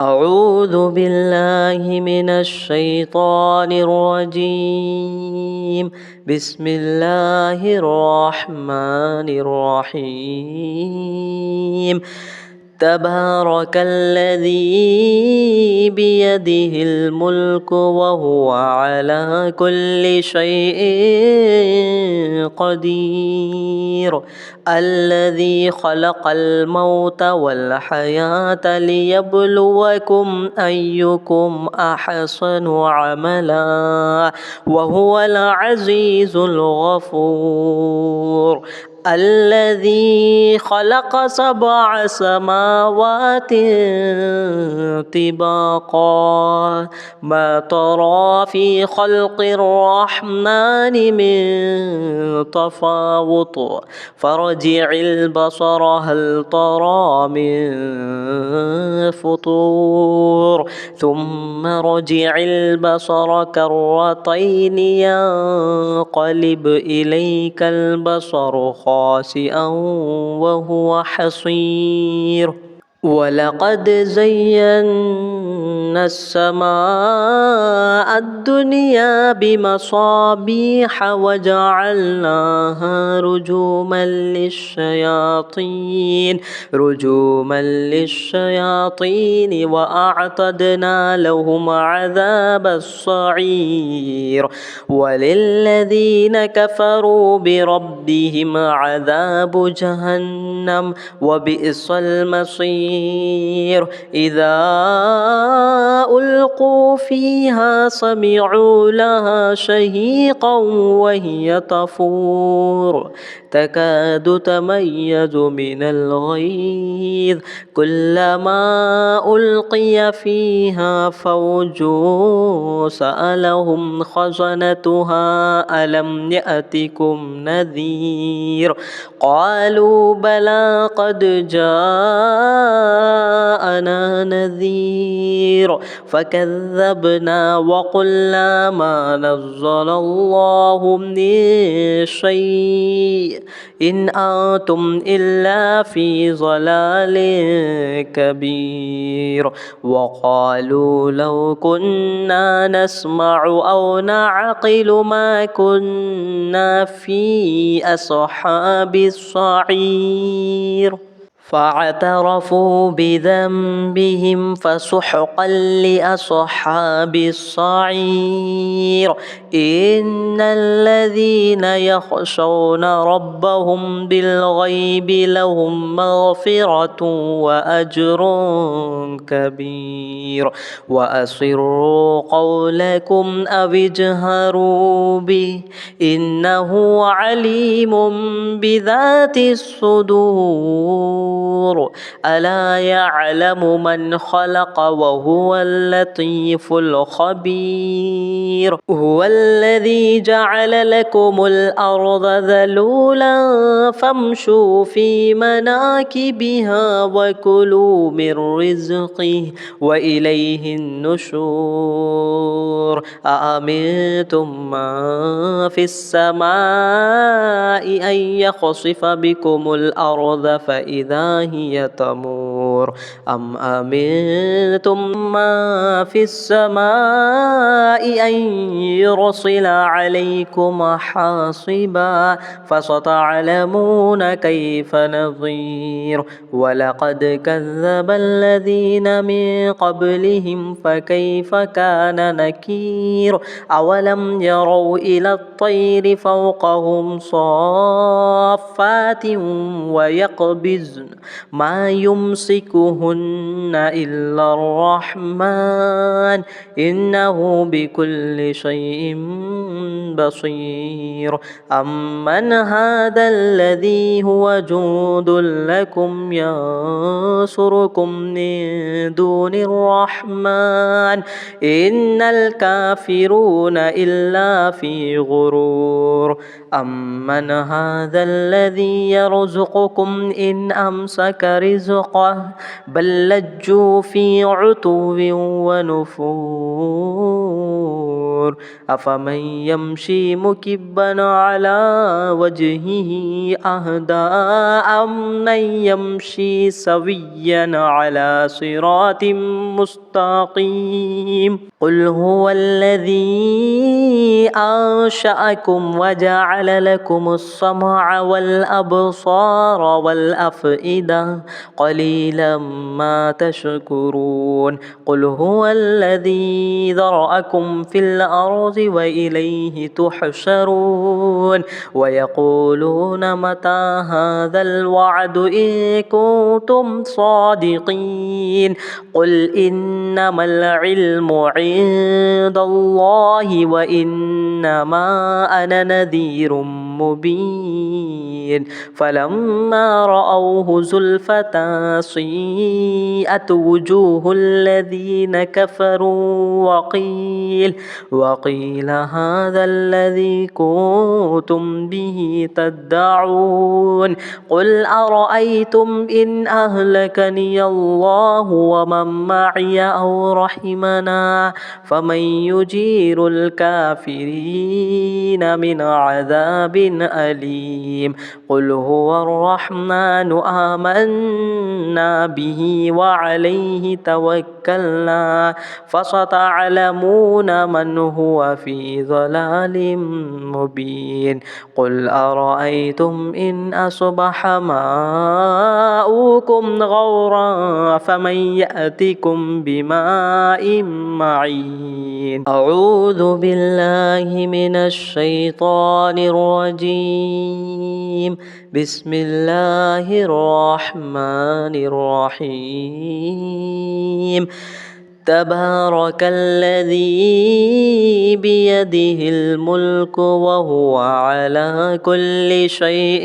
أعوذ بالله من الشيطان الرجيم. بسم الله الرحمن الرحيم. تبارك الذي بيده الملك وهو على كل شيء قدير. الذي خلق الموت والحياة ليبلوكم أيكم أحسن عملا وهو العزيز الغفور. الذي خلق 7 سماوات طباقا ما ترى في خلق الرحمن من تفاوت فارجع البصر هل ترى من فطور ثم رجع البصر كرتين ينقلب إليك البصر خاسئا وهو حصير. ولقد زينا السماء الدنيا بمصابيح وجعلناها رجوما للشياطين وأعتدنا لهم عذاب الصعير. وللذين كفروا بربهم عذاب جهنم وبئس المصير. إذا ألقوا فيها سمعوا لها شهيقا وهي تفور تكاد تميز من الغيظ كلما ألقي فيها فوج سألهم خزنتها ألم يأتكم نذير قالوا بلى قد جاءنا نذير فكذبنا وقلنا ما نزل الله من شيء إن أنتم إلا في ضلال كبير. وقالوا لو كنا نسمع أو نعقل ما كنا في أصحاب السعير. فاعترفوا بذنبهم فسحقا لأصحاب السعير. إن الذين يخشون ربهم بالغيب لهم مغفرة وأجر كبير. وأسروا قولكم أو اجهروا به إنه عليم بذات الصدور. ألا يعلم من خلق وهو اللطيف الخبير. هو الذي جعل لكم الأرض ذلولا فامشوا في مناكبها وكلوا من رزقه وإليه النشور. أأمنتم من في السماء أن يخسف بكم الأرض فإذا هي تمور أم أمنتم من في السماء أن يرسل عليكم حاصبا فستعلمون كيف نظير. ولقد كذب الذين من قبلهم فكيف كان نكير. أولم يروا إلى الطير فوقهم صافات ويقبضن ما يمسكهن إلا الرحمن إنه بكل شيء بصير. أمن هذا الذي هو جند لكم ينصركم من دون الرحمن إن الكافرون إلا في غرور. أمن هذا الذي يرزقكم إن أمسك رزقه بل لجوا في عتو ونفور أفمن يمشي مكبا على وجهه أهدى أمن يمشي سويا على صراط مستقيم قل هو الذي أنشأكم وجعل لكم السمع والأبصار والأفئدة قليلا ما تشكرون قل هو الذي ذرأكم في الأرض وإليه تحشرون ويقولون متى هذا الوعد إن كنتم صادقين قل إنما العلم عند الله وإنما أنا نذير مبين فلما رأوه زلفة سيئت وجوه الذين كفروا وقيل هذا الذي كنتم به تدعون قل أرأيتم إن أهلكني الله ومن معي أو رحمنا فمن يجير الكافرين من عذاب أليم قل هو الرحمن آمنا به وعليه توكلنا فستعلمون من هو في ضلال مبين قل أرأيتم إن أصبح ماؤكم غورا فمن يأتكم بماء معين أعوذ بالله من الشيطان الرجيم بسم الله الرحمن الرحيم تبارك الذي بيده الملك وهو على كل شيء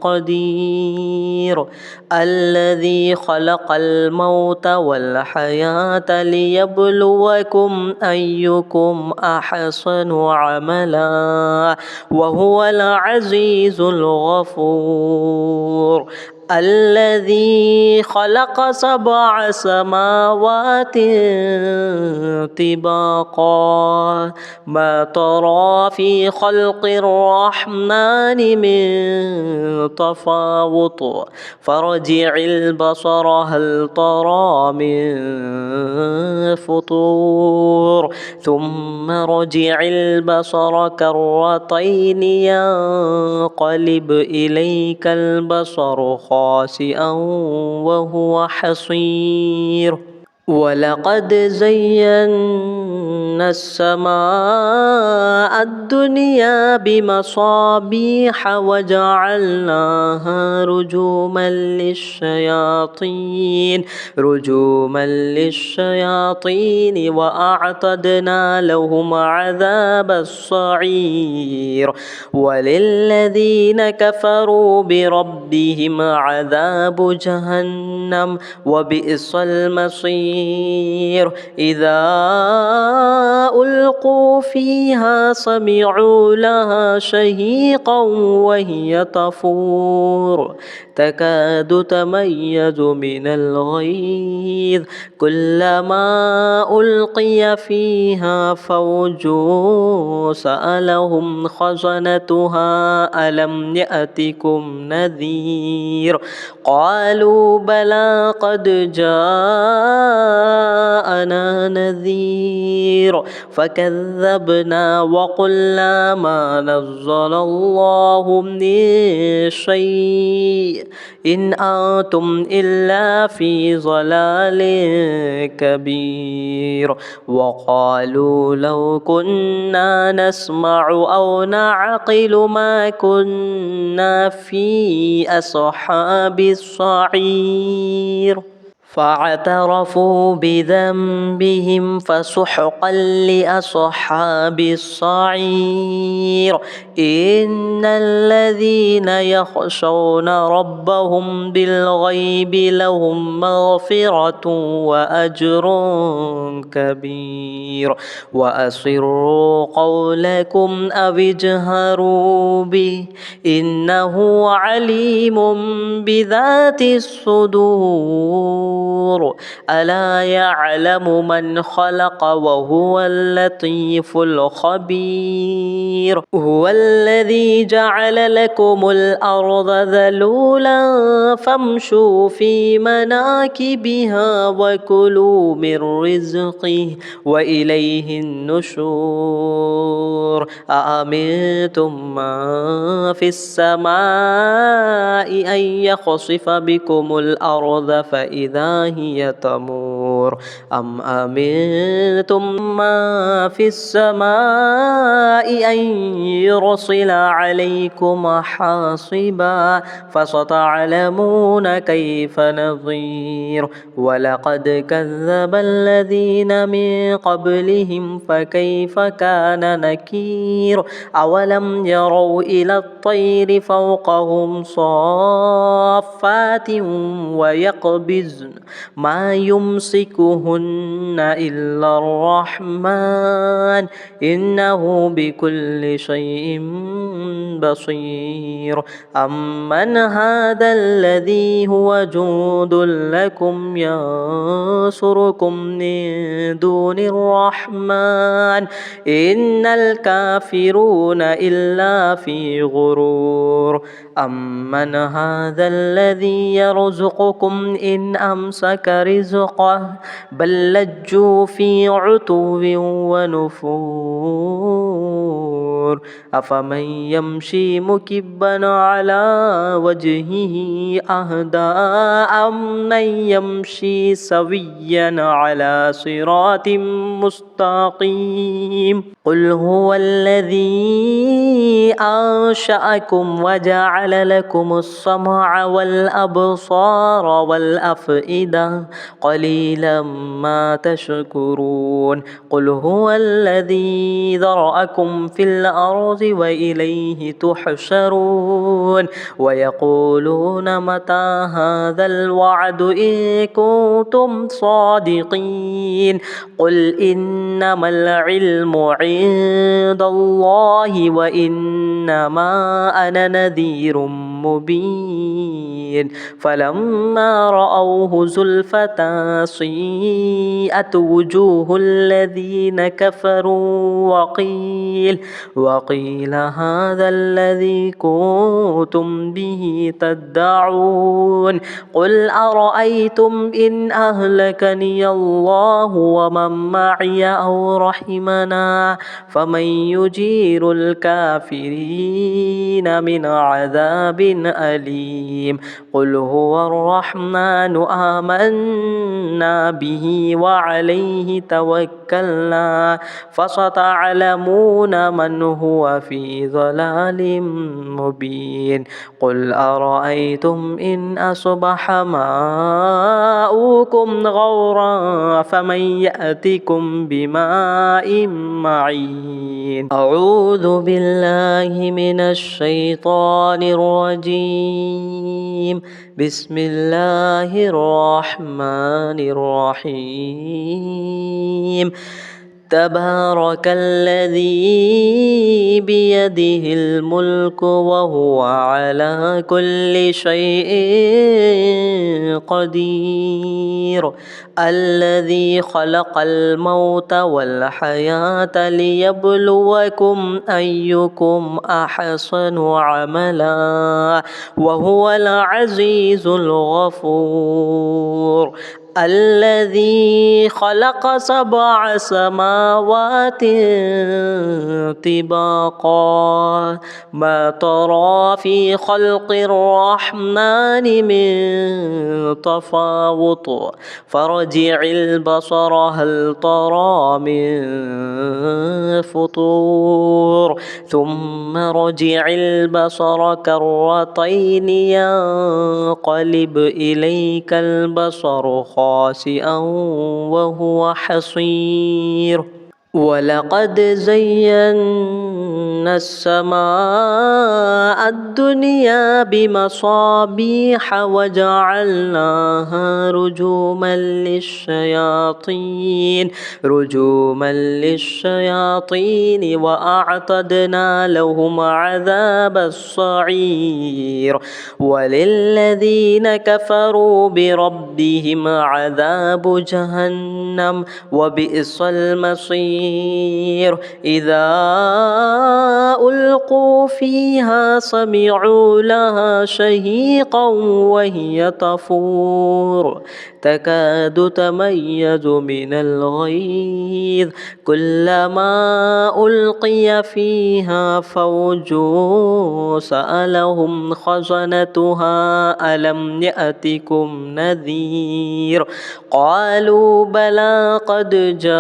قدير الذي خلق الموت والحياة ليبلوكم أيكم أحسن عملا وهو العزيز الغفور الذي خلق 7 سماوات طباقا ما ترى في خلق الرحمن من تفاوت فرجع البصر هل ترى من فطور ثم رجع البصر كرتين ينقلب إليك البصر خاسئا وهو حصير ولقد زينا السماء الدنيا بمصابيح وجعلناها رجوما للشياطين وأعتدنا لهم عذاب الصعير وللذين كفروا بربهم عذاب جهنم وبئس المصير إذا ألقوا فيها سمعوا لها شهيقا وهي تفور تكاد تميز من الغيظ كلما ألقي فيها فوج سألهم خزنتها ألم يأتكم نذير قالوا بلى قد جاءنا نذير فكذبنا وقلنا ما نزل الله من شيء إن أنتم إلا في ضلال كبير وقالوا لو كنا نسمع أو نعقل ما كنا في أصحاب السعير فاعترفوا بذنبهم فسحقا لأصحاب السعير إن الذين يخشون ربهم بالغيب لهم مغفرة وأجر كبير وأسروا قولكم أو اجهروا به إنه عليم بذات الصدور ألا يعلم من خلق وهو اللطيف الخبير هو الذي جعل لكم الأرض ذلولا فامشوا في مناكبها وكلوا من رزقه وإليه النشور أأمنتم من في السماء أن يخسف بكم الأرض فإذا هي تمور أم أمنتم من في السماء أن يرسل عليكم حاصبا فستعلمون كيف نظير ولقد كذب الذين من قبلهم فكيف كان نكير أولم يروا إلى الطير فوقهم صافات ويقبضن ما يمسكهن إلا الرحمن إنه بكل شيء بصير أمن هذا الذي هو جند لكم ينصركم من دون الرحمن إن الكافرون إلا في غرور أمن هذا الذي يرزقكم إن أمسك رزقه بل لجوا في عتو ونفور أفمن يمشي مكبا على وجهه أهدى أمن يمشي سويا على صراط مستقيم قل هو الذي أنشأكم وجعل لكم السمع والأبصار والأفئدة قليلا ما تشكرون قل هو الذي ذرأكم في الأرض وإليه تحشرون ويقولون متى هذا الوعد إن كنتم صادقين قل إنما العلم عند الله وإنما أنا نذير مبين فلما رأوه زلفة سيئت وجوه الذين كفروا وقيل هذا الذي كنتم به تدعون قل أرأيتم إن أهلكني الله ومن معي أو رحمنا فمن يجير الكافرين من عذاب أليم قل هو الرحمن آمنا به وعليه توكلنا فستعلمون من هو في ضلال مبين قل أرأيتم إن أصبح ماؤكم غورا فمن يأتكم بماء معين أعوذ بالله من الشيطان الرجيم بسم الله الرحمن الرحيم تبارك الذي بيده الملك وهو على كل شيء قدير الذي خلق الموت والحياة ليبلوكم أيكم أحسن عملا وهو العزيز الغفور الذي خلق 7 سماوات طباقا ما ترى في خلق الرحمن من تفاوت فارجع البصر هل ترى من فطور ثم رجع البصر كرتين ينقلب إليك البصر خاسئا وهو حصير ولقد زينا السماء الدنيا بمصابيح وجعلناها رجوما للشياطين وأعتدنا لهم عذاب الصعير وللذين كفروا بربهم عذاب جهنم وبئس المصير إذا ألقوا فيها سمعوا لها شهيقا وهي تفور تكاد تميز من الغيظ كلما ألقي فيها فوج سألهم خزنتها ألم يأتكم نذير قالوا بلى قد جاءنا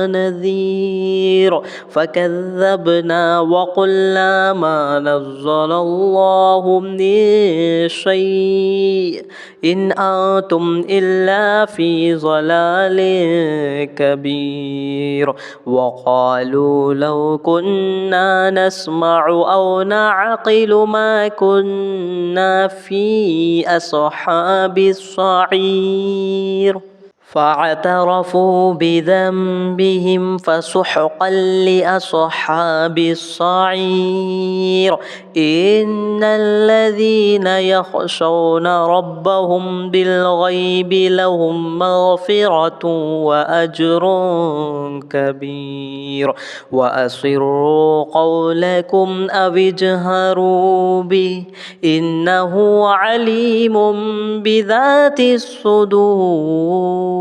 نذير فكذبنا وقلنا ما نزل الله من شيء إن أنتم إلا في ضلال كبير وقالوا لو كنا نسمع أو نعقل ما كنا في أصحاب السعير فاعترفوا بذنبهم فسحقا لأصحاب السعير إن الذين يخشون ربهم بالغيب لهم مغفرة وأجر كبير وأسروا قولكم أو اجهروا به إنه عليم بذات الصدور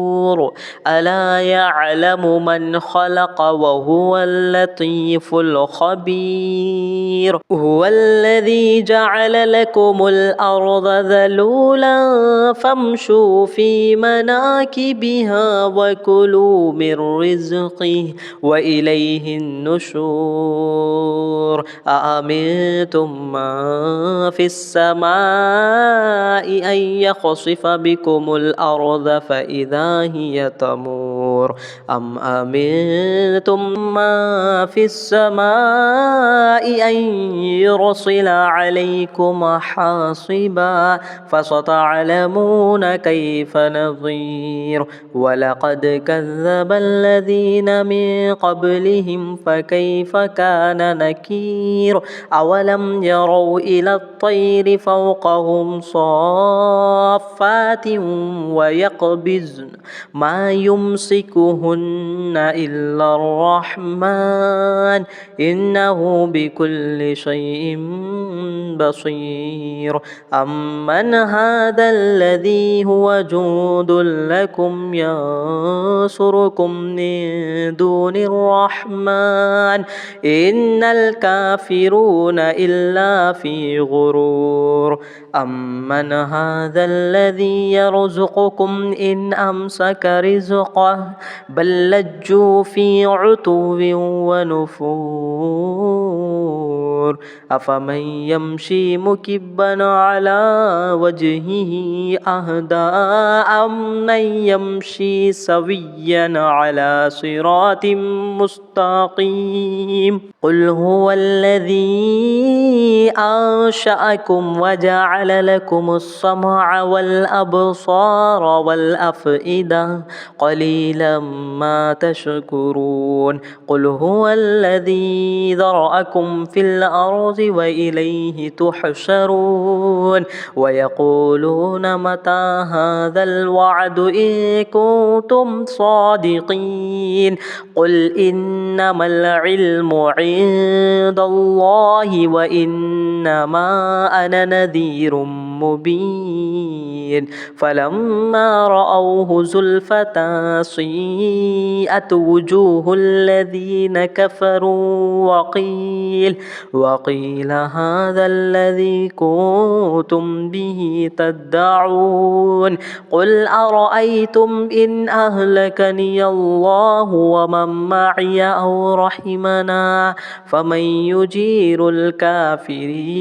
ألا يعلم من خلق وهو اللطيف الخبير هو الذي جعل لكم الأرض ذلولا فامشوا في مناكبها وكلوا من رزقه وإليه النشور أأمنتم من في السماء أن يخسف بكم الأرض فإذا هي تمور أم أمنتم ما في السماء أن يرسل عليكم حاصبا فستعلمون كيف نظير ولقد كذب الذين من قبلهم فكيف كان نكير أولم يروا إلى الطير فوقهم صافات ويقبضن ما يمسكهن إلا الرحمن إنه بكل شيء بصير أمن هذا الذي هو جند لكم ينصركم من دون الرحمن إن الكافرون إلا في غرور أمن هذا الذي يرزقكم إن أمسك رزقه بل لجوا في عتو ونفور أفمن يمشي مكبا على وجهه أهدى أمن يمشي سويا على صراط مستقيم قل هو الذي أنشأكم وجعل لكم السمع والأبصار والأفئدة قليلا ما تشكرون قل هو الذي ذرأكم في الأرض وإليه تحشرون ويقولون متى هذا الوعد إن كنتم صادقين قل إنما العلم عند الله وإنما أنا نذير مبين فلما رأوه زلفة سيئت وجوه الذين كفروا وقيل هذا الذي كنتم به تدعون قل أرأيتم إن أهلكني الله ومن معي أو رحمنا فمن يجير الكافرين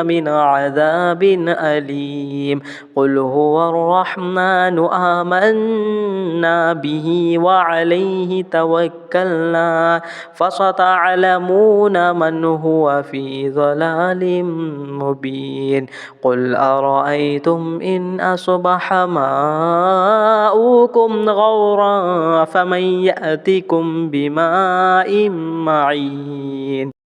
من عذاب أليم قل هو الرحمن آمنا به وعليه توكلنا فستعلمون من هو في ضلال مبين قل أرأيتم إن أصبح ماؤكم غورا فمن يأتكم بماء معين